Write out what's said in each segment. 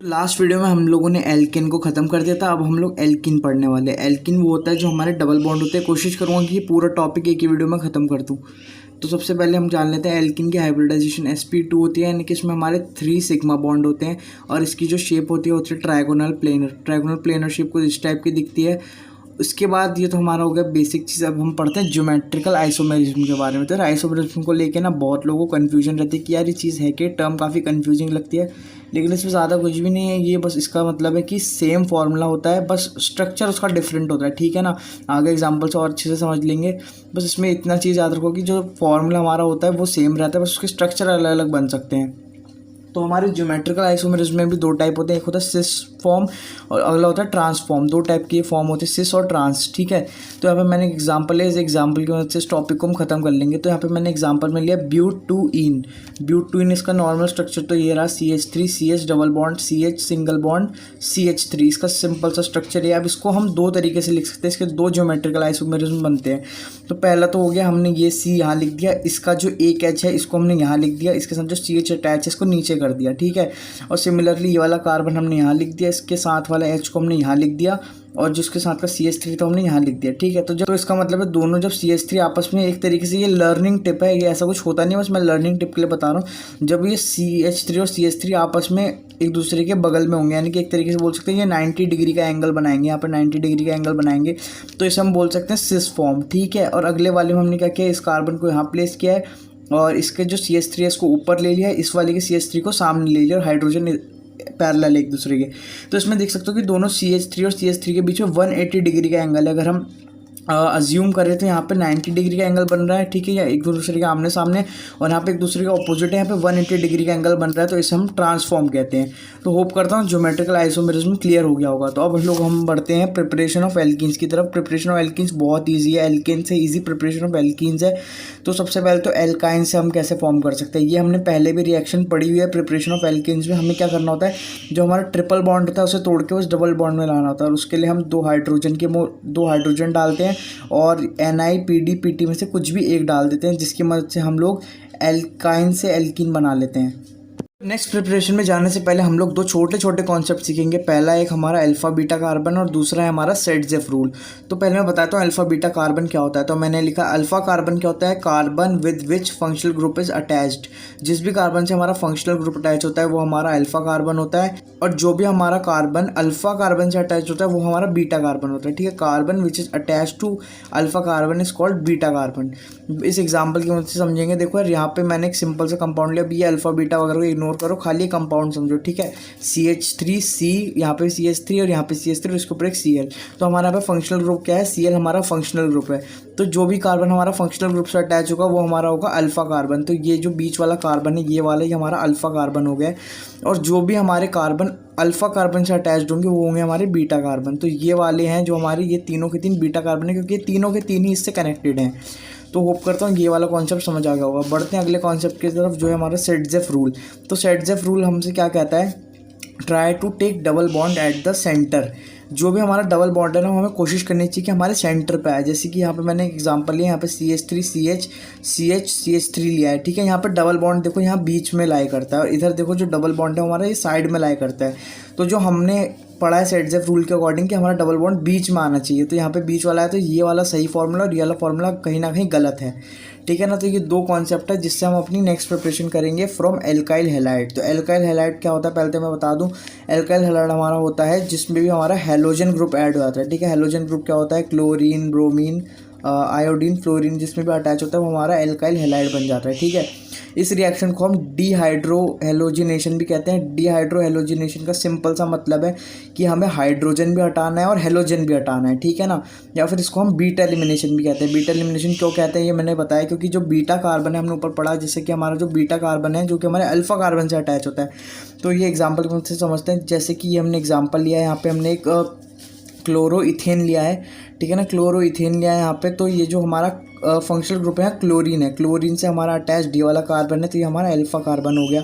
Last video में हम लोगों ने एल्केन को ख़त्म कर दिया था। अब हम लोग एल्कीन पढ़ने वाले हैं। एल्कीन वो होता है जो हमारे डबल बॉन्ड होते हैं। कोशिश करूँगा कि ये पूरा टॉपिक एक ही वीडियो में ख़त्म कर दूँ। तो सबसे पहले हम जान लेते हैं एल्कीन की हाइब्रिडाइजेशन sp2 होती है, यानी कि इसमें हमारे 3 सिग्मा बॉन्ड होते हैं और इसकी जो शेप होती है trigonal planar. Trigonal planar shape को इस टाइप की दिखती है। उसके बाद ये तो हमारा हो गया बेसिक चीज़। अब हम पढ़ते हैं ज्योमेट्रिकल आइसोमेरिज्म के बारे में। तो आइसोमेरिज्म को लेके ना बहुत लोगों को कन्फ्यूजन रहती है कि यार ये चीज़ है कि टर्म काफ़ी कन्फ्यूजिंग लगती है, लेकिन इसमें ज़्यादा कुछ भी नहीं है। ये बस इसका मतलब है कि सेम फार्मूला होता है, बस स्ट्रक्चर उसका डिफरेंट होता है, ठीक है ना। आगे एग्जांपल से और अच्छे से समझ लेंगे। बस इसमें इतना चीज़ याद रखो कि जो फार्मूला हमारा होता है वो सेम रहता है, बस उसके स्ट्रक्चर अलग अलग बन सकते हैं। तो हमारे ज्योमेट्रिकल आइसोमेरिज्म में भी दो टाइप होते हैं, एक होता है सिस फॉर्म और अगला होता है ट्रांसफॉर्म। दो टाइप के फॉर्म होते हैं, सिस और ट्रांस, ठीक है। तो यहाँ पे मैंने एग्जांपल है, इस एग्जांपल की मदद से इस टॉपिक को हम खत्म कर लेंगे। तो यहाँ पे मैंने एग्जांपल में लिया ब्यूट-टू-ईन। ब्यूट-टू-ईन इसका नॉर्मल स्ट्रक्चर तो ये रहा, CH3 CH double bond CH single bond CH3, इसका सिंपल सा स्ट्रक्चर है। अब इसको हम दो तरीके से लिख सकते हैं, इसके दो ज्योमेट्रिकल आइसोमेरिज्म बनते हैं। तो पहला तो हो गया, हमने ये C यहाँ लिख दिया, इसका जो एक H है इसको हमने यहाँ लिख दिया, इसके साथ जो CH अटैच है इसको नीचे कर दिया, ठीक है। और सिमिलरली ये वाला कार्बन हमने यहाँ लिख दिया, इसके साथ वाला H को हमने यहाँ लिख दिया और जिसके साथ का CH3 तो हमने यहाँ लिख दिया, ठीक है। तो इसका मतलब है दोनों जब CH3 आपस में, एक तरीके से ये लर्निंग टिप है, ये ऐसा कुछ होता नहीं है, बस मैं लर्निंग टिप के लिए बता रहा हूँ। जब ये CH3 और CH3 आपस में एक दूसरे के बगल में होंगे, यानी कि एक तरीके से बोल सकते हैं ये 90 डिग्री का एंगल बनाएंगे, यहाँ पर 90 डिग्री का एंगल बनाएंगे, तो इसे हम बोल सकते हैं सिस फॉर्म, ठीक है। और अगले वाले में हमने क्या किया, इस कार्बन को यहाँ प्लेस किया है और इसके जो CH3 है इसको ऊपर ले लिया है, इस वाले के CH3 को सामने ले लिया और हाइड्रोजन पैरेलल एक दूसरे के। तो इसमें देख सकते हो कि दोनों CH3 और CH3 के बीच में 180 डिग्री का एंगल है। अगर हम अज्यूम करें तो यहाँ पे 90 डिग्री का एंगल बन रहा है, ठीक है, या एक दूसरे के आमने सामने, और यहाँ पे एक दूसरे का ऑपोजिट है, यहाँ पे 180 डिग्री का एंगल बन रहा है, तो इसे हम ट्रांसफॉर्म कहते हैं। तो होप करता हूँ ज्योमेट्रिकल आइसोमेरिज्म क्लियर हो गया होगा। तो अब लोग हम बढ़ते हैं प्रिपरेशन ऑफ एल्कीन्स की तरफ। प्रिपरेशन ऑफ एल्कीन्स बहुत ईजी है, एल्केन से ईजी प्रिपरेशन ऑफ एल्कीन्स है। तो सबसे पहले तो एल्काइन से हम कैसे फॉर्म कर सकते हैं, ये हमने पहले भी रिएक्शन पढ़ी हुई है। प्रिपरेशन ऑफ एल्कीन्स में हमें क्या करना होता है, जो हमारा ट्रिपल बॉन्ड होता है उसे तोड़ के उस डबल बॉन्ड में लाना होता है, और उसके लिए हम दो हाइड्रोजन डालते हैं और NiPd/Pt में से कुछ भी एक डाल देते हैं, जिसकी मदद से हम लोग एल्काइन से एल्कीन बना लेते हैं। नेक्स्ट प्रिपरेशन में जाने से पहले हम लोग दो छोटे छोटे कॉन्सेप्ट सीखेंगे। पहला एक हमारा अल्फा बीटा कार्बन और दूसरा है हमारा सेट-जेफ रूल। तो पहले मैं बताता हूँ अल्फा बीटा कार्बन क्या होता है। तो मैंने लिखा अल्फा कार्बन क्या होता है, carbon with which functional group is attached. जिस भी कार्बन से हमारा फंक्शनल ग्रुप अटैच होता है वो हमारा अल्फा कार्बन होता है, और जो भी हमारा कार्बन अल्फा कार्बन से अटैच होता है वो हमारा बीटा कार्बन होता है, ठीक है। Carbon which is attached to alpha carbon is called beta carbon. इस एग्जाम्पल की मदद से समझेंगे। देखो यार, यहाँ पे मैंने एक सिंपल सा कंपाउंड लिया, ये अल्फा बीटा वगैरह को इग्नोर करो, खाली कंपाउंड समझो, ठीक है। CH3C, यहाँ पे CH3 और यहाँ पे CH3 और इसके ऊपर एक Cl। तो हमारा यहाँ पे फंक्शनल ग्रुप क्या है, Cl हमारा फंक्शनल ग्रुप है। तो जो भी कार्बन हमारा फंक्शनल ग्रुप से अटैच होगा वो हमारा होगा अल्फा कार्बन। तो ये जो बीच वाला कार्बन है, ये वाला, ये हमारा अल्फा कार्बन हो गया है। और जो भी हमारे कार्बन अल्फा कार्बन से अटैच्ड होंगे वो होंगे हमारे बीटा कार्बन। तो ये वाले हैं जो हमारे, ये तीनों के तीन बीटा कार्बन है, क्योंकि ये तीनों के तीन ही इससे कनेक्टेड हैं। तो होप करता हूँ ये वाला कॉन्सेप्ट समझ आ गया होगा। बढ़ते हैं अगले कॉन्सेप्ट की तरफ, जो है हमारा सेट-जेफ रूल। तो सेट-जेफ रूल हमसे क्या कहता है, try to take double bond at the centre. जो भी हमारा डबल बॉन्ड है ना, हमें कोशिश करनी चाहिए कि हमारे सेंटर पे आए। जैसे कि यहाँ पे मैंने एग्जांपल लिया, यहाँ पे CH3 CH CH CH3 लिया है, ठीक है। यहाँ पे डबल बॉन्ड देखो यहाँ बीच में लाई करता है, और इधर देखो जो डबल बॉन्ड है हमारा ये साइड में लाई करता है। तो जो हमने पढ़ा है सेट-जेफ रूल के अकॉर्डिंग कि हमारा डबल बॉन्ड बीच में आना चाहिए, तो यहाँ पे बीच वाला है, तो ये वाला सही फॉर्मूला और ये वाला फॉर्मूला कहीं ना कहीं गलत है, ठीक है ना। तो ये दो कॉन्सेप्ट है जिससे हम अपनी नेक्स्ट प्रिपरेशन करेंगे फ्रॉम एल्काइल हैलाइड। तो एल्काइल हैलाइड क्या होता है पहले तो मैं बता दूं। एल्काइल हैलाइड हमारा होता है जिसमें भी हमारा हैलोजन ग्रुप ऐड हो जाता है, ठीक है। हैलोजन ग्रुप क्या होता है, क्लोरीन, ब्रोमीन, आयोडीन, फ्लोरीन, जिसमें भी अटैच होता है वो हमारा एल्काइल हैलाइड बन जाता है, ठीक है। इस रिएक्शन को हम डीहाइड्रो हेलोजिनेशन भी कहते हैं। डीहाइड्रो हेलोजिनेशन का सिंपल सा मतलब है कि हमें हाइड्रोजन भी हटाना है और हेलोजन भी हटाना है, ठीक है ना। या फिर इसको हम बीटा एलिमिनेशन भी कहते हैं। बीटा एलिमिनेशन क्यों कहते हैं ये मैंने बताया, क्योंकि जो बीटा कार्बन है हमने ऊपर पढ़ा, जैसे कि हमारा जो बीटा कार्बन है जो कि हमारे अल्फा कार्बन से अटैच होता है। तो ये एग्जाम्पल की मदद से समझते हैं। जैसे कि ये हमने एग्जाम्पल लिया है, यहाँ पे हमने एक क्लोरोइथेन लिया है, ठीक है ना। क्लोरोइथेन लिया है यहाँ पे, तो ये जो हमारा फंक्शनल ग्रुप है क्लोरीन है, क्लोरीन से हमारा अटैच डी वाला कार्बन है, तो ये हमारा अल्फा कार्बन हो गया।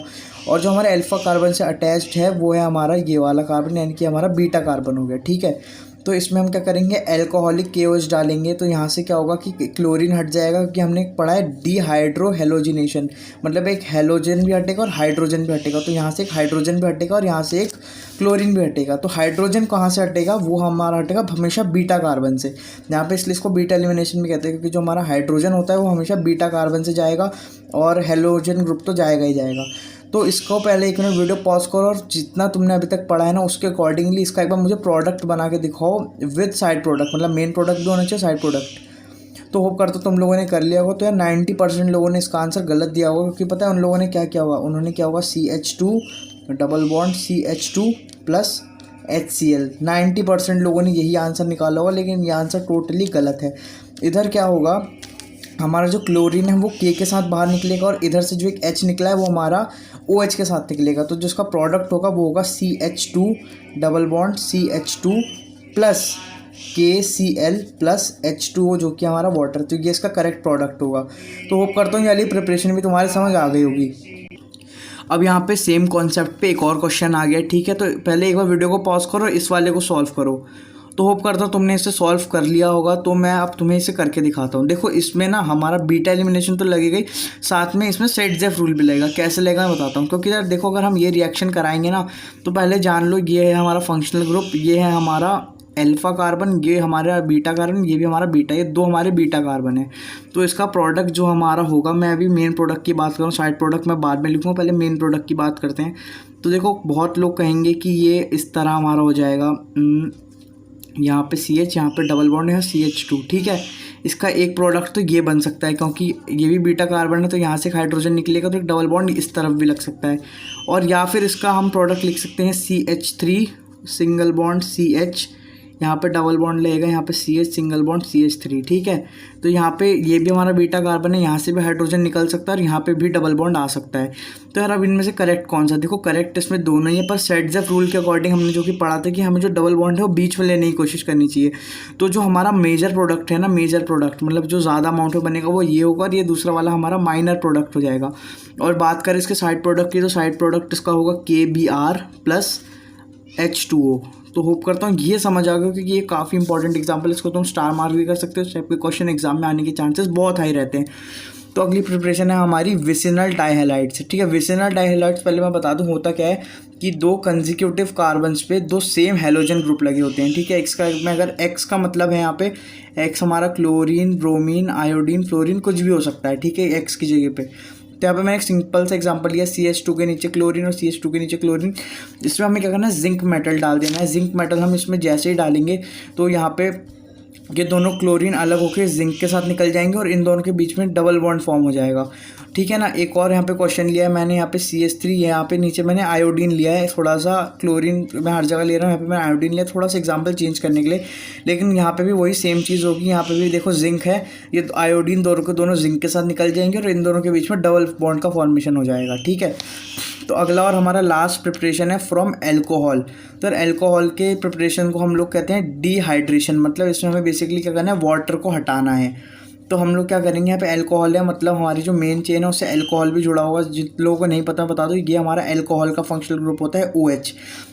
और जो हमारे अल्फा कार्बन से अटैच्ड है वो है हमारा ये वाला कार्बन, यानी कि हमारा बीटा कार्बन हो गया, ठीक है। तो इसमें हम क्या करेंगे, एल्कोहलिक KOH डालेंगे। तो यहाँ से क्या होगा कि क्लोरीन हट जाएगा, क्योंकि हमने पढ़ा है डिहाइड्रो हेलोजिनेशन, मतलब एक हेलोजन भी हटेगा और हाइड्रोजन भी हटेगा। तो यहाँ से एक हाइड्रोजन भी हटेगा और यहाँ से एक क्लोरीन भी हटेगा। तो हाइड्रोजन कहाँ से हटेगा, वो हमारा हटेगा हमेशा बीटा कार्बन से। यहाँ पे इसलिए इसको बीटा एलिमिनेशन भी कहते हैं, क्योंकि जो हमारा हाइड्रोजन होता है वो हमेशा बीटा कार्बन से जाएगा और हेलोजन ग्रुप तो जाएगा ही जाएगा। तो इसको पहले एक मिनट वीडियो पॉज करो और जितना तुमने अभी तक पढ़ा है ना उसके अकॉर्डिंगली इसका एक बार मुझे प्रोडक्ट बना के दिखाओ विद साइड प्रोडक्ट, मतलब मेन प्रोडक्ट भी होना चाहिए, साइड प्रोडक्ट। तो होप करता तुम लोगों ने कर लिया होगा। तो यार 90% लोगों ने इसका आंसर गलत दिया होगा, क्योंकि पता है उन लोगों ने क्या किया होगा, उन्होंने क्या होगा CH2 double bond CH2 plus HCl। 90% लोगों ने यही आंसर निकाला होगा, लेकिन ये आंसर टोटली गलत है। इधर क्या होगा, हमारा जो क्लोरीन है वो K के साथ बाहर निकलेगा और इधर से जो एक H निकला है वो हमारा OH के साथ निकलेगा। तो जिसका प्रोडक्ट होगा वो होगा CH2 double bond CH2 plus KCl plus H2O, जो कि हमारा वाटर। तो ये इसका करेक्ट प्रोडक्ट होगा। तो होप करता हूँ ये वाली प्रिपरेशन भी तुम्हारे समझ आ गई होगी। अब यहाँ पे सेम कॉन्सेप्ट पे एक और क्वेश्चन आ गया, ठीक है। तो पहले एक बार वीडियो को पॉज करो, इस वाले को सॉल्व करो। तो होप करता हूँ तुमने इसे सॉल्व कर लिया होगा। तो मैं अब तुम्हें इसे करके दिखाता हूँ। देखो इसमें ना हमारा बीटा एलिमिनेशन तो लगेगा ही, साथ में इसमें सेट-जेफ रूल भी लगेगा। कैसे लगेगा मैं बताता हूँ, क्योंकि यार देखो अगर हम ये रिएक्शन कराएंगे ना, तो पहले जान लो ये है हमारा फंक्शनल ग्रुप, ये है हमारा अल्फा कार्बन, ये हमारा बीटा कार्बन, ये भी हमारा बीटा, ये दो हमारे बीटा कार्बन है। तो इसका प्रोडक्ट जो हमारा होगा, मैं अभी मेन प्रोडक्ट की बात करूँ, साइड प्रोडक्ट मैं बाद में लिखूँगा, पहले मेन प्रोडक्ट की बात करते हैं। तो देखो बहुत लोग कहेंगे कि ये इस तरह हमारा हो जाएगा, यहाँ पे CH, यहाँ पे डबल बॉन्ड है CH2, ठीक है। इसका एक प्रोडक्ट तो ये बन सकता है, क्योंकि ये भी बीटा कार्बन है, तो यहाँ से एक हाइड्रोजन निकलेगा तो एक डबल बॉन्ड इस तरफ भी लग सकता है। और या फिर इसका हम प्रोडक्ट लिख सकते हैं CH3 सिंगल बॉन्ड CH, यहाँ पे डबल बॉन्ड लगेगा, यहाँ पे CH सिंगल बॉन्ड CH3, ठीक है। तो यहाँ पे ये भी हमारा बीटा कार्बन है, यहाँ से भी हाइड्रोजन निकल सकता है और यहाँ पे भी डबल बॉन्ड आ सकता है। तो यार अब इनमें से करेक्ट कौन सा, देखो करेक्ट इसमें दोनों ही है, पर सेट-जेफ रूल के अकॉर्डिंग हमने जो कि पढ़ा था कि हमें जो डबल बॉन्ड है वो बीच में लेने की कोशिश करनी चाहिए। तो जो हमारा मेजर प्रोडक्ट है ना, मेजर प्रोडक्ट मतलब जो ज़्यादा अमाउंट में बनेगा वो ये होगा, और ये दूसरा वाला हमारा माइनर प्रोडक्ट हो जाएगा। और बात करें इसके साइड प्रोडक्ट की, तो साइड प्रोडक्ट इसका होगा KBr प्लस H2O। तो होप करता हूँ ये समझ आ गया, क्योंकि ये काफ़ी इंपॉर्टेंट एग्जाम्पल, इसको तुम स्टार मार्क भी कर सकते हो। इस टाइप के क्वेश्चन एग्जाम में आने के चांसेस बहुत हाई रहते हैं। तो अगली प्रिपरेशन है हमारी विसिनल डाइहैलाइड्स, ठीक है। विसिनल डाइहैलाइड्स पहले मैं बता दूं होता क्या है कि दो कंसेक्यूटिव कार्बन्स पे दो सेम हेलोजन ग्रुप लगे होते हैं, ठीक है। एक्स का में अगर एक्स का मतलब है यहाँ पे एक्स हमारा क्लोरीन, ब्रोमीन, आयोडीन, फ्लोरीन कुछ भी हो सकता है, ठीक है, एक्स की जगह पे। तो यहाँ पे मैंने एक सिंपल सा एग्जांपल लिया, CH2 के नीचे क्लोरीन और CH2 के नीचे क्लोरीन। इसमें हमें क्या करना है, जिंक मेटल डाल देना है। जिंक मेटल हम इसमें जैसे ही डालेंगे तो यहाँ पे ये दोनों क्लोरीन अलग होकर जिंक के साथ निकल जाएंगे और इन दोनों के बीच में डबल बॉन्ड फॉर्म हो जाएगा, ठीक है ना। एक और यहाँ पे क्वेश्चन लिया है मैंने, यहाँ पे CH3, यहाँ पे नीचे मैंने आयोडीन लिया है। थोड़ा सा क्लोरीन मैं हर जगह ले रहा हूँ, यहाँ पे मैंने आयोडीन लिया, थोड़ा सा एग्जांपल चेंज करने के लिए। लेकिन यहाँ पे भी वही सेम चीज़ होगी। यहाँ पे भी देखो जिंक है, ये आयोडीन दोनों के दोनों जिंक के साथ निकल जाएंगे और इन दोनों के बीच में डबल बॉन्ड का फॉर्मेशन हो जाएगा, ठीक है। तो अगला और हमारा लास्ट प्रिपरेशन है फ्रॉम एल्कोहल। तो एल्कोहल के प्रिपरेशन को हम लोग कहते हैं डिहाइड्रेशन, मतलब इसमें हमें बेसिकली क्या करना है, वाटर को हटाना है। तो हम लोग क्या करेंगे, यहाँ पे एल्कोहल है, मतलब हमारी जो मेन चेन है उससे एल्कोहल भी जुड़ा होगा। जिन लोगों को नहीं पता बता दो, ये हमारा एल्कोहल का फंक्शनल ग्रुप होता है OH।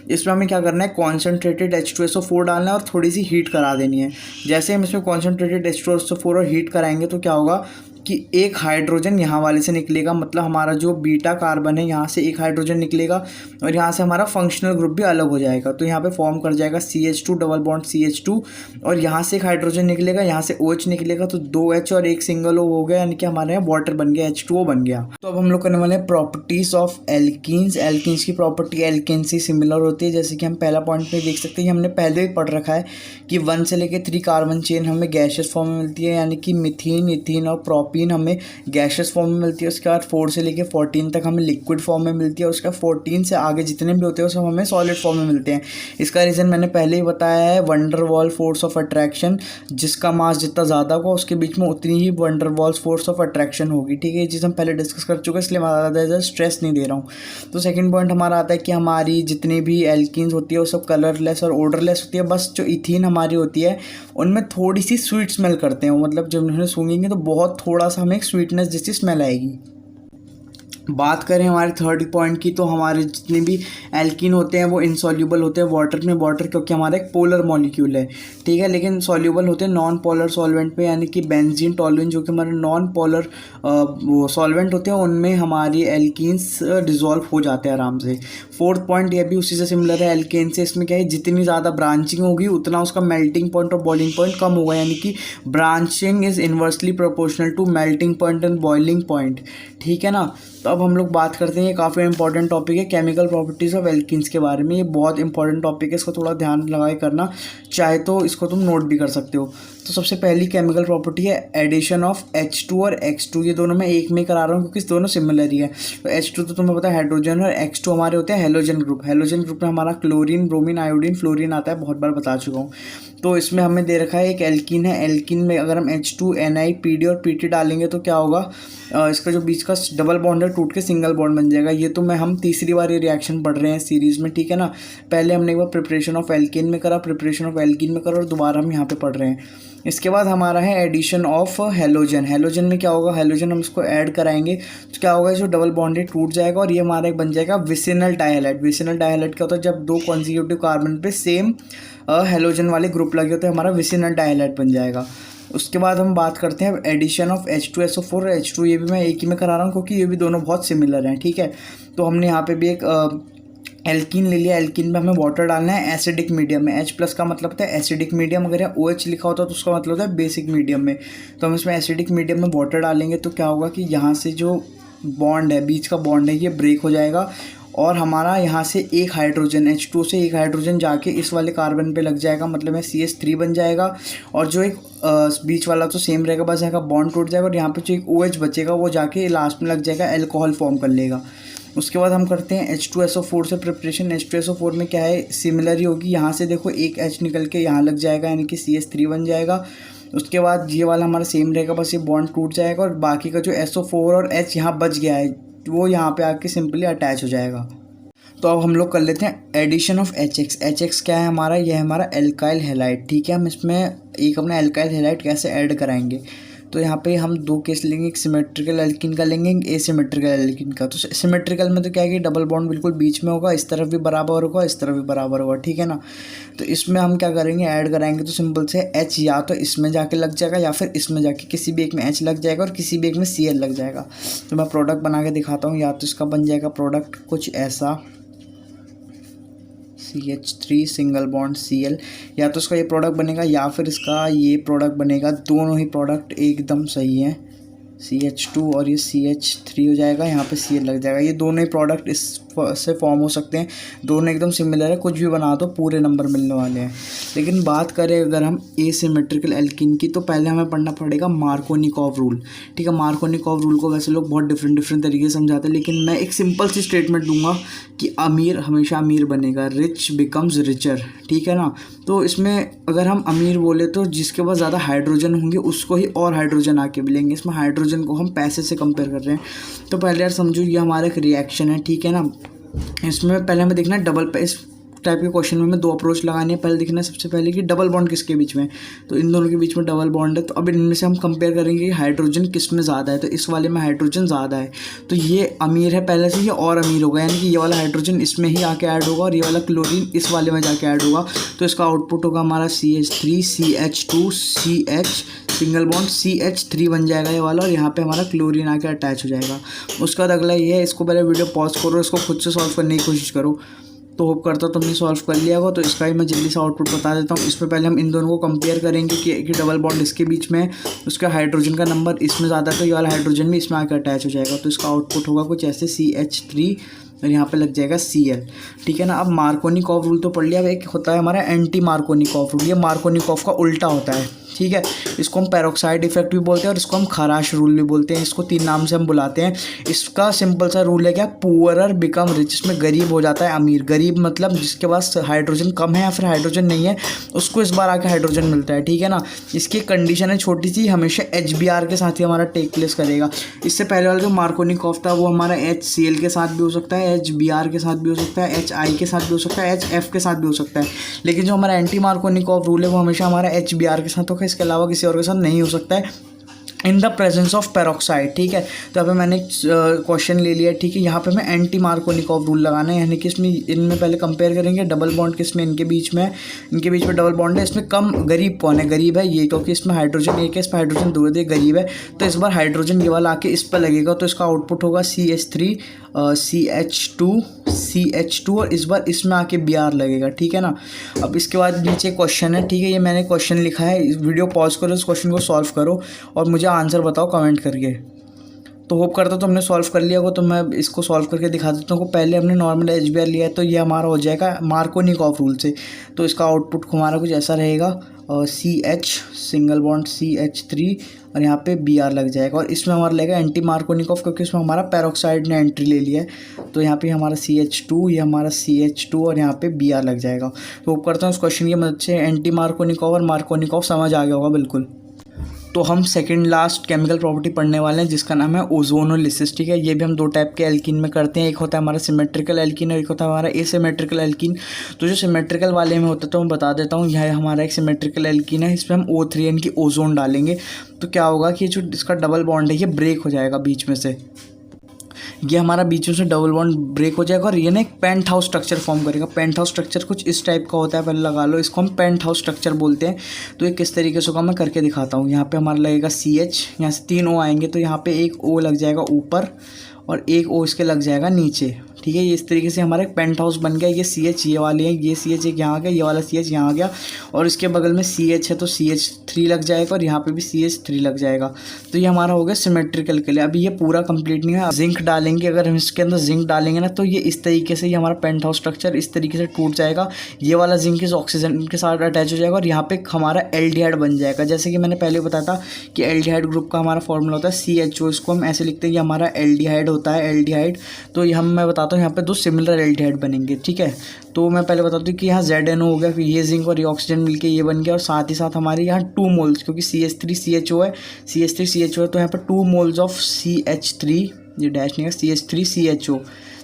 इसमें हमें क्या करना है, कॉन्सेंट्रेटेड H2SO4 डालना है और थोड़ी सी हीट करा देनी है। जैसे हम इसमें कॉन्सेंट्रेटेड H2SO4 और हीट कराएंगे तो क्या होगा कि एक हाइड्रोजन यहाँ वाले से निकलेगा, मतलब हमारा जो बीटा कार्बन है यहाँ से एक हाइड्रोजन निकलेगा और यहाँ से हमारा फंक्शनल ग्रुप भी अलग हो जाएगा। तो यहाँ पे फॉर्म कर जाएगा CH2 डबल बॉन्ड CH2 और यहाँ से एक हाइड्रोजन निकलेगा, यहाँ से OH निकलेगा, तो 2H और एक सिंगल O हो गया, यानी कि हमारे यहाँ वाटर बन गया, H2O बन गया। तो अब हम लोग करने वाले हैं प्रॉपर्टीज ऑफ एल्कीन्स। एल्कीन्स की प्रॉपर्टी एल्केन से सिमिलर होती है, जैसे कि हम पहला पॉइंट में देख सकते हैं, हमने पहले भी पढ़ रखा है कि 1 से लेकर 3 कार्बन चेन हमें गैशियस फॉर्म में मिलती है, यानी कि मिथीन, इथीन और प्रोपीन हमें गैशियस फॉर्म में मिलती है। उसके बाद 4 से लेकर 14 तक हमें लिक्विड फॉर्म में मिलती है। उसके बाद 14 से आगे जितने भी होते हैं सब हमें सॉलिड फॉर्म में मिलते हैं। इसका रीज़न मैंने पहले ही बताया है, वंडरवॉल फोर्स ऑफ अट्रैक्शन। जिसका मास जितना ज़्यादा होगा उसके बीच में उतनी ही वंडरवॉल फोर्स ऑफ अट्रैक्शन होगी, ठीक है। ये चीज़ हम पहले डिस्कस कर चुके हैं, इसलिए मैं ज़्यादा स्ट्रेस नहीं दे रहा हूँ। तो सेकंड पॉइंट हमारा आता है कि हमारी जितनी भी एल्कीन्स होती है वो सब कलरलेस और ओडरलेस होती है। बस जो इथीन हमारी होती है उनमें थोड़ी सी स्वीट स्मेल करते हैं, मतलब जब उन्हें सूंघेंगे तो बहुत थोड़ा सा हमें एक स्वीटनेस जैसी स्मेल आएगी। बात करें हमारे थर्ड पॉइंट की, तो हमारे जितने भी एल्कीन होते हैं वो इनसॉल्यूबल होते हैं वाटर में, वाटर क्योंकि हमारा एक पोलर मॉलिक्यूल है, ठीक है, लेकिन सॉल्यूबल होते हैं नॉन पोलर सॉल्वेंट में, यानी कि बेंजीन टॉलुइन जो कि हमारे नॉन पोलर वो सॉल्वेंट होते हैं उनमें हमारी एल्कीन्स डिजॉल्व हो जाते हैं आराम से। फोर्थ पॉइंट ये भी उसी से सिमिलर है एल्केन से, इसमें क्या है जितनी ज़्यादा ब्रांचिंग होगी उतना उसका मेल्टिंग पॉइंट और बॉइलिंग पॉइंट कम होगा, यानी कि branching is inversely proportional to melting point and boiling point, ठीक है ना। तो अब हम लोग बात करते हैं, ये काफ़ी इंपॉर्टेंट टॉपिक है केमिकल प्रॉपर्टीज़ ऑफ एल्कीन्स के बारे में, ये बहुत इंपॉर्टेंट टॉपिक है, इसको थोड़ा ध्यान लगा के करना, चाहे तो इसको तुम नोट भी कर सकते हो। तो सबसे पहली केमिकल प्रॉपर्टी है एडिशन ऑफ H2 और X2, ये दोनों मैं एक में करा रहा हूँ क्योंकि दोनों सिमिलर ही है। तो H2 तो तुम्हें पता है हाइड्रोजन, और X2 हमारे होते हैं हेलोजन ग्रुप। हेलोजन ग्रुप में हमारा क्लोरीन, ब्रोमीन, आयोडीन, फ्लोरीन आता है, बहुत बार बता चुका हूँ। तो इसमें हमें दे रखा है एक एल्कीन है, एल्कीन में अगर हम H2 Ni PD और PT डालेंगे तो क्या होगा, इसका जो बीच का डबल बॉन्ड है टूट के सिंगल बॉन्ड बन जाएगा। ये तो हम तीसरी बार ये रिएक्शन पढ़ रहे हैं सीरीज़ में, ठीक है ना। पहले हमने एक बार प्रिपरेशन ऑफ एल्कीन में करा, प्रिपरेशन ऑफ एल्कीन में करा, और दोबारा हम यहाँ पे पढ़ रहे हैं। इसके बाद हमारा है एडिशन ऑफ हेलोजन। हेलोजन में क्या होगा, हेलोजन हम इसको ऐड कराएंगे तो क्या होगा, जो डबल बॉन्ड है टूट जाएगा और ये हमारा एक बन जाएगा विसिनल डाइहैलाइड। विसिनल डाइहैलाइड क्या होता है, जब दो कॉन्जिक्यूटिव कार्बन पे सेम हेलोजन वाले ग्रुप लगे होते हैं, हमारा विसिनल डाइहैलाइड बन जाएगा। उसके बाद हम बात करते हैं एडिशन ऑफ H2SO4 और H2, ये भी मैं एक ही में करा रहा हूँ क्योंकि ये भी दोनों बहुत सिमिलर हैं, ठीक है। तो हमने यहाँ पे भी एक एल्कीन ले लिया, एल्कीन में हमें वाटर डालना है एसिडिक मीडियम में। H+ का मतलब होता है एसिडिक मीडियम, अगर यहाँ OH लिखा होता तो उसका मतलब होता है बेसिक मीडियम में। तो हम इसमें एसिडिक मीडियम में वाटर डालेंगे तो क्या होगा कि यहाँ से जो बॉन्ड है, बीच का बॉन्ड है, ये ब्रेक हो जाएगा और हमारा यहाँ से एक हाइड्रोजन H2 से एक हाइड्रोजन जाके इस वाले कार्बन पे लग जाएगा, मतलब है CH3 बन जाएगा। और जो एक बीच वाला तो सेम रहेगा, बस यहाँ का बॉन्ड टूट जाएगा और यहाँ पे जो एक OH बचेगा वो जाके लास्ट में लग जाएगा, अल्कोहल फॉर्म कर लेगा। उसके बाद हम करते हैं H2SO4 से प्रिपरेशन। H2SO4 में क्या है, सिमिलर ही होगी, यहाँ से देखो एक H निकल के यहाँ लग जाएगा, यानी कि CH3 बन जाएगा। उसके बाद ये वाला हमारा सेम रहेगा, बस ये बॉन्ड टूट जाएगा और बाकी का जो SO4 और H यहाँ बच गया है वो यहाँ पे आके सिंपली अटैच हो जाएगा। तो अब हम लोग कर लेते हैं एडिशन ऑफ HX। HX क्या है हमारा, यह है हमारा एल्काइल हैलाइड, ठीक है। हम इसमें एक अपना एल्काइल हैलाइड कैसे ऐड कराएंगे, तो यहाँ पे हम दो केस लेंगे, एक सिमेट्रिकल एल्कीन का लेंगे, एक एसिमेट्रिकल एल्कीन का। तो सिमेट्रिकल में तो क्या है कि डबल बॉन्ड बिल्कुल बीच में होगा, इस तरफ भी बराबर होगा, इस तरफ भी बराबर होगा, ठीक है ना। तो इसमें हम क्या करेंगे, ऐड कराएंगे तो सिंपल से H या तो इसमें जाके लग जाएगा या फिर इसमें जाके, किसी भी एक में H लग जाएगा और किसी भी एक में Cl लग जाएगा। तो मैं प्रोडक्ट बना के दिखाता हूँ, या तो इसका बन जाएगा प्रोडक्ट कुछ ऐसा CH3 सिंगल बॉन्ड Cl, या तो इसका ये प्रोडक्ट बनेगा या फिर इसका ये प्रोडक्ट बनेगा। दोनों ही प्रोडक्ट एकदम सही हैं, CH2 और ये CH3 हो जाएगा, यहाँ पे Cl लग जाएगा। ये दोनों ही प्रोडक्ट इस से फॉर्म हो सकते हैं, दोनों एकदम सिमिलर है, कुछ भी बना दो पूरे नंबर मिलने वाले हैं। लेकिन बात करें अगर हम एसिमेट्रिकल एल्कीन की, तो पहले हमें पढ़ना पड़ेगा मार्कोनिकॉव रूल, ठीक है। मार्कोनिकॉव रूल को वैसे लोग बहुत डिफरेंट तरीके से समझाते हैं, लेकिन मैं एक सिंपल सी स्टेटमेंट दूंगा कि अमीर हमेशा अमीर बनेगा, रिच बिकम्स रिचर, ठीक है ना। तो इसमें अगर हम अमीर बोले तो जिसके पास ज़्यादा हाइड्रोजन होंगे उसको ही और हाइड्रोजन आके मिलेंगे, इसमें हाइड्रोजन को हम पैसे से कंपेयर कर रहे हैं। तो पहले यार समझो ये हमारा एक रिएक्शन है, ठीक है ना। इसमें पहले हमें देखना है इस टाइप के क्वेश्चन में हमें दो अप्रोच लगानी है। पहले देखना है सबसे पहले कि डबल बॉन्ड किसके बीच में, तो इन दोनों के बीच में डबल बॉन्ड है। तो अब इनमें से हम कंपेयर करेंगे कि हाइड्रोजन किस में ज़्यादा है, तो इस वाले में हाइड्रोजन ज़्यादा है, तो ये अमीर है पहले से, ये और अमीर होगा, यानी कि ये वाला हाइड्रोजन इसमें ही आके ऐड होगा और ये वाला क्लोरीन इस वाले में जाके ऐड होगा। तो इसका आउटपुट होगा हमारा CH3 CH2 CH single bond CH3 बन जाएगा ये वाला, और यहाँ पे हमारा क्लोरीन आके अटैच हो जाएगा। उसके बाद अगला ये है, इसको पहले वीडियो पॉज करो, इसको खुद से सॉल्व करने की कोशिश करो। तो होप करता हूँ तुमने सॉल्व कर लिया होगा। तो इसका ही मैं जल्दी से आउटपुट बता देता हूँ। इसमें पहले हम इन दोनों को कंपेयर करेंगे कि डबल बॉन्ड इसके बीच में है, उसका हाइड्रोजन का नंबर इसमें ज़्यादा है तो ये वाला हाइड्रोजन भी इसमें आकर अटैच हो जाएगा। तो इसका आउटपुट होगा कुछ ऐसे CH3 और यहाँ पे लग जाएगा Cl, ठीक है ना। अब मार्कोनिकॉव रूल तो पढ़ लिया, अब एक होता है हमारा एंटी मार्कोनिकॉव रूल, ये मार्कोनिकॉव का उल्टा होता है, ठीक है। इसको हम पेरोक्साइड इफेक्ट भी बोलते हैं और इसको हम खराश रूल भी बोलते हैं, इसको 3 नाम से हम बुलाते हैं। इसका सिंपल सा रूल है क्या, पुअरर बिकम रिच, इसमें गरीब हो जाता है अमीर। गरीब मतलब जिसके पास हाइड्रोजन कम है या फिर हाइड्रोजन नहीं है उसको इस बार आके हाइड्रोजन मिलता है, ठीक है ना। इसकी कंडीशन है छोटी सी, हमेशा HBr के साथ ही हमारा टेक प्लेस करेगा। इससे पहले वाला जो मार्कोनिकॉव था वो हमारा HCl के साथ भी हो सकता है, HBr के साथ भी हो सकता है, HI के साथ भी हो सकता है, HF के साथ भी हो सकता है। लेकिन जो हमारा एंटी मार्कोनिकॉव रूल है वो हमेशा हमारा HBr के साथ होगा, इसके अलावा किसी और के साथ नहीं हो सकता है। In the presence of peroxide. ठीक है, तो यहाँ पे मैंने क्वेश्चन ले लिया। ठीक है, यहाँ पे मैं एंटी मार्कोनिकॉफ रूल लगाना है, यानी कि इसमें इनमें पहले कंपेयर करेंगे डबल बॉन्ड किसमें, इनके बीच में डबल बॉन्ड है। इसमें कम गरीब कौन है, गरीब है ये, क्योंकि इसमें हाइड्रोजन एक है, इस पर हाइड्रोजन दो है, गरीब है। तो इस बार हाइड्रोजन ये वाला आके इस पर लगेगा, तो इसका आउटपुट होगा CH3 CH2 और इस बार इसमें आके Br लगेगा। ठीक है ना। अब इसके बाद नीचे क्वेश्चन है। ठीक है, ये मैंने क्वेश्चन लिखा है, इस वीडियो पॉज करो, इस क्वेश्चन को सॉल्व करो और मुझे आंसर बताओ कमेंट करके। तो होप करता हूँ तुमने सॉल्व कर लिया हो, तो मैं इसको सॉल्व करके दिखा देता हूँ। पहले हमने नॉर्मल HBr लिया है, तो ये हमारा हो जाएगा मार्कोनिकॉफ रूल से। तो इसका आउटपुट हमारा कुछ ऐसा रहेगा, CH सिंगल बॉन्ड CH3 और यहाँ पे Br लग जाएगा, और इसमें हमारा लगेगा एंटी मार्कोनिकॉफ, क्योंकि इसमें हमारा पेरोक्साइड ने एंट्री ले लिया है। तो यहाँ पे हमारा CH2, ये हमारा CH2 और यहाँ पे Br लग जाएगा। तो होप करता हूँ इस क्वेश्चन की मदद से एंटी मार्कोनिकॉफ और मार्कोनिकॉफ समझ आ गया होगा बिल्कुल। तो हम सेकंड लास्ट केमिकल प्रॉपर्टी पढ़ने वाले हैं, जिसका नाम है ओजोनोलिसिस। ठीक है, ये भी हम दो टाइप के एल्कीन में करते हैं, एक होता है हमारा सिमेट्रिकल एल्कीन और एक होता है हमारा एसिमेट्रिकल एल्कीन। तो जो सिमेट्रिकल वाले में होता है तो मैं बता देता हूँ, यह हमारा एक सिमेट्रिकल एल्कीन है, इसमें हम O3N की ओजोन डालेंगे। तो क्या होगा कि जो इसका डबल बॉन्ड है ये ब्रेक हो जाएगा बीच में से, ये हमारा बीच में से डबल बॉन्ड ब्रेक हो जाएगा और ये ना एक पेंट हाउस स्ट्रक्चर फॉर्म करेगा। पेंट हाउस स्ट्रक्चर कुछ इस टाइप का होता है, पहले लगा लो, इसको हम पेंट हाउस स्ट्रक्चर बोलते हैं। तो ये किस तरीके से होगा मैं करके दिखाता हूँ। यहाँ पे हमारा लगेगा CH, यहाँ से 3 O आएंगे, तो यहाँ पे एक O लग जाएगा ऊपर और एक O इसके लग जाएगा नीचे। ठीक है, ये इस तरीके से हमारा एक पेंट हाउस बन गया। ये CH ये वाले हैं, ये CH एक यहाँ आ गया, ये वाला CH यहाँ आ गया और इसके बगल में CH है, तो CH3 लग जाएगा और यहाँ पे भी CH3 लग जाएगा। तो ये हमारा हो गया सिमेट्रिकल के लिए। अभी ये पूरा कंप्लीट नहीं है, जिंक डालेंगे, अगर हम इसके अंदर जिंक डालेंगे ना, तो ये इस तरीके से, ये हमारा पेंट हाउस स्ट्रक्चर इस तरीके से टूट जाएगा। ये वाला जिंक इस ऑक्सीजन के साथ अटैच हो जाएगा और यहाँ पे हमारा एल्डिहाइड बन जाएगा। जैसे कि मैंने पहले बताया था कि एल्डिहाइड ग्रुप का हमारा फॉर्मूला होता है CHO, इसको हम ऐसे लिखते हैं, ये हमारा एल्डिहाइड होता है, एल्डिहाइड। तो ये मैं बताता हूँ, यहाँ पे दो सिमिलर एल्डिहाइड बनेंगे। ठीक है, तो मैं पहले बताता हूँ कि यहाँ ZNO हो गया, फिर ये जिंक और ये ऑक्सीजन मिलके ये बन गया, और साथ ही साथ हमारे यहाँ 2 मोल्स, क्योंकि CH3CHO है, CH3CHO है, तो यहाँ पर 2 मोल्स ऑफ CH3, ये डैश नहीं है, CH3CHO,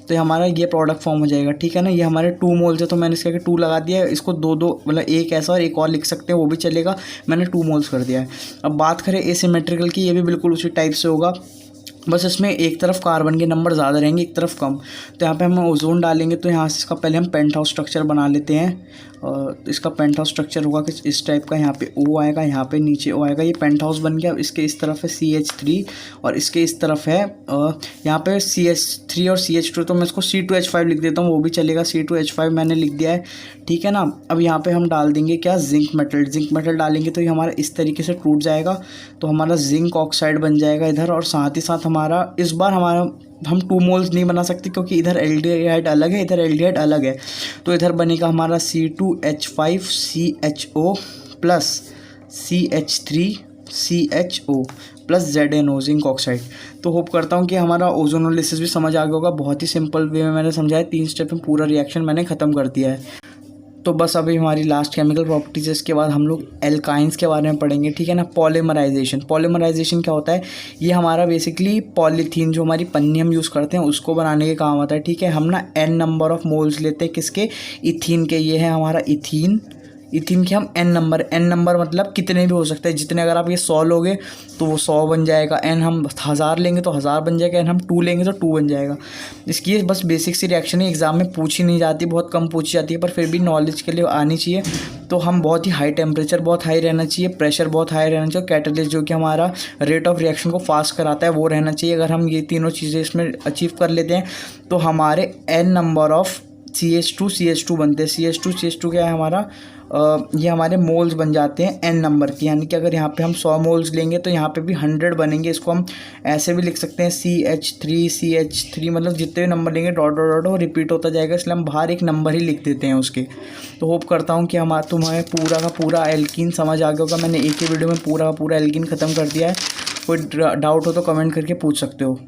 तो हमारा ये प्रोडक्ट फॉर्म हो जाएगा। ठीक है ना, ये हमारे 2 मोल्स है, तो मैंने इसके 2 लगा दिया है। इसको दो मतलब एक ऐसा और एक और लिख सकते हैं, वो भी चलेगा, मैंने 2 मोल्स कर दिया है। अब बात करें एसिमेट्रिकल की, ये भी बिल्कुल उसी टाइप से होगा, बस इसमें एक तरफ कार्बन के नंबर ज़्यादा रहेंगे, एक तरफ कम। तो यहाँ पे हम ओजोन डालेंगे, तो यहाँ से इसका पहले हम पेंट हाउस स्ट्रक्चर बना लेते हैं। और इसका पेंट हाउस स्ट्रक्चर होगा कि इस टाइप का, यहाँ पे O आएगा, यहाँ पे नीचे O आएगा, ये पेंट हाउस बन गया। इसके इस तरफ है CH3 और इसके इस तरफ है यहाँ पे CH3 और CH2, तो मैं इसको C2H5 लिख देता हूँ, वो भी चलेगा, C2H5 मैंने लिख दिया है। ठीक है ना। अब यहाँ पे हम डाल देंगे क्या, जिंक मेटल डालेंगे, तो ये हमारा इस तरीके से टूट जाएगा, तो हमारा जिंक ऑक्साइड बन जाएगा इधर। और साथ ही साथ हमारा इस बार हम 2 मोल्स नहीं बना सकते, क्योंकि इधर एल्डिहाइड अलग है, इधर एल्डिहाइड अलग है। तो इधर बनेगा हमारा C2H5 CHO plus CH3CHO plus ZNO zinc oxide. तो होप करता हूँ कि हमारा ओजोनोलिसिस भी समझ आ गया होगा। बहुत ही सिंपल वे में मैंने समझाया, 3 स्टेप में पूरा रिएक्शन मैंने ख़त्म कर दिया है। तो बस अभी हमारी लास्ट केमिकल प्रॉपर्टीज है, इसके बाद हम लोग एल्काइंस के बारे में पढ़ेंगे। ठीक है ना। पॉलीमराइजेशन क्या होता है, ये हमारा बेसिकली पॉलीथीन, जो हमारी पन्नी हम यूज़ करते हैं उसको बनाने के काम आता है। ठीक है, हम ना n नंबर ऑफ मोल्स लेते हैं, किसके, इथीन के। ये है हमारा इथीन के हम n नंबर मतलब कितने भी हो सकते हैं, जितने, अगर आप ये 100 लोगे तो वो 100 बन जाएगा, n हम 1000 लेंगे तो 1000 बन जाएगा, n हम 2 लेंगे तो 2 बन जाएगा। इसकी बस बेसिक सी रिएक्शन है, एग्जाम में पूछी नहीं जाती, बहुत कम पूछी जाती है, पर फिर भी नॉलेज के लिए आनी चाहिए। तो हम बहुत ही हाई टेम्परेचर बहुत हाई रहना चाहिए, प्रेशर बहुत हाई रहना चाहिए, कैटलिस्ट जो कि हमारा रेट ऑफ रिएक्शन को फास्ट कराता है वो रहना चाहिए। अगर हम ये तीनों चीज़ें इसमें अचीव कर लेते हैं तो हमारे n नंबर ऑफ CH2 बनते हैं। CH2 क्या है हमारा, ये हमारे मोल्स बन जाते हैं n नंबर की, यानी कि अगर यहाँ पे हम 100 मोल्स लेंगे तो यहाँ पे भी 100 बनेंगे। इसको हम ऐसे भी लिख सकते हैं CH3 मतलब जितने भी नंबर लेंगे डॉट डॉट डॉट वो रिपीट होता जाएगा, इसलिए हम बाहर एक नंबर ही लिख देते हैं उसके। तो होप करता हूँ कि तुम्हें पूरा का पूरा एल्कीन समझ आ गया होगा। मैंने एक ही वीडियो में पूरा का पूरा एल्कीन ख़त्म कर दिया है। कोई डाउट हो तो कमेंट करके पूछ सकते हो।